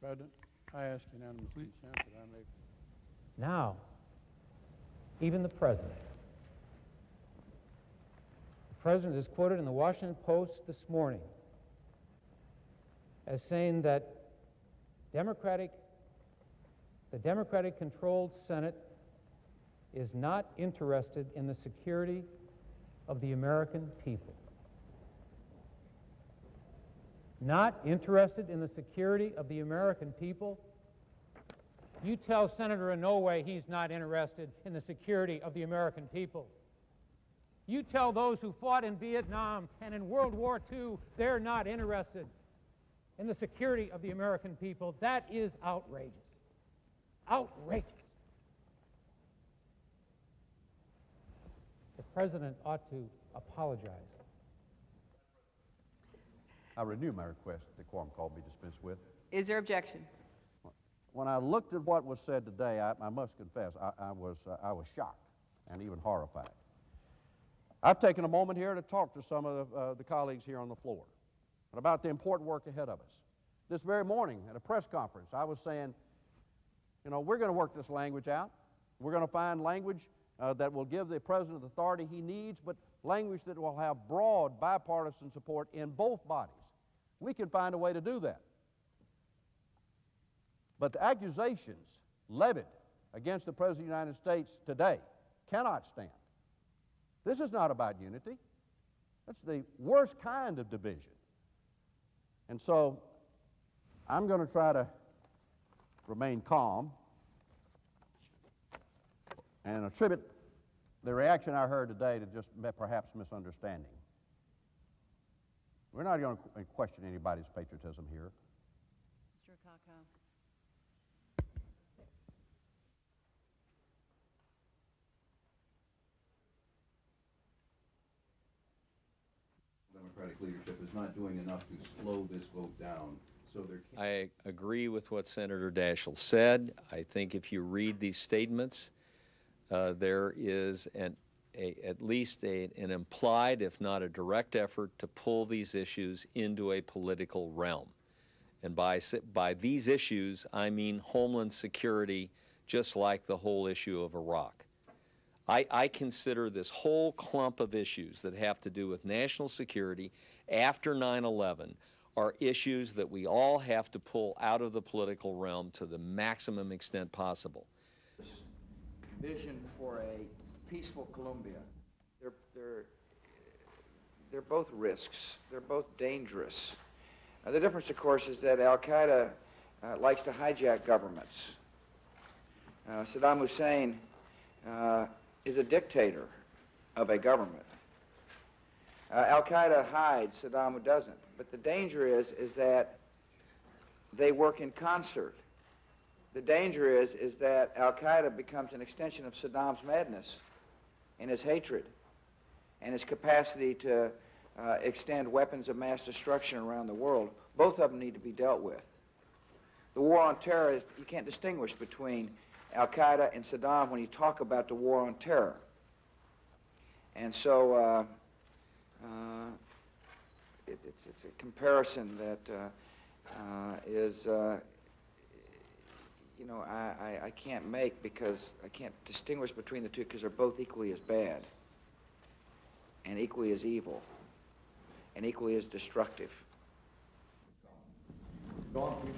President, I ask unanimous consent that I may. Now, even the President is quoted in the Washington Post this morning as saying that the Democratic-controlled Senate is not interested in the security of the American people. Not interested in the security of the American people? You tell Senator Inouye he's not interested in the security of the American people. You tell those who fought in Vietnam and in World War II they're not interested in the security of the American people. That is outrageous. Outrageous. The President ought to apologize. I renew my request that the quorum call be dispensed with. Is there objection? When I looked at what was said today, I must confess, I was shocked and even horrified. I've taken a moment here to talk to some of the colleagues here on the floor about the important work ahead of us. This very morning at a press conference, I was saying, you know, we're going to work this language out. We're going to find language that will give the President the authority he needs, but language that will have broad bipartisan support in both bodies. We can find a way to do that. But the accusations levied against the President of the United States today cannot stand. This is not about unity. That's the worst kind of division. And so I'm going to try to remain calm and attribute the reaction I heard today to just perhaps misunderstanding. We're not going to question anybody's patriotism here. Mr. Akaka. Democratic leadership is not doing enough to slow this vote down. So there can't. I agree with what Senator Daschle said. I think if you read these statements, there is at least an implied, if not a direct effort to pull these issues into a political realm. And by these issues, I mean homeland security, just like the whole issue of Iraq. I consider this whole clump of issues that have to do with national security after 9/11 are issues that we all have to pull out of the political realm to the maximum extent possible. Vision for a peaceful Colombia. They're both risks. They're both dangerous. The difference, of course, is that Al-Qaeda likes to hijack governments. Saddam Hussein is a dictator of a government. Al-Qaeda hides, Saddam doesn't. But the danger is that they work in concert. The danger is that Al-Qaeda becomes an extension of Saddam's madness and his hatred and his capacity to extend weapons of mass destruction around the world. Both of them need to be dealt with. The war on terror, you can't distinguish between Al-Qaeda and Saddam when you talk about the war on terror. And so it's a comparison that is, you know, I can't make because I can't distinguish between the two because they're both equally as bad and equally as evil and equally as destructive. Go on, please.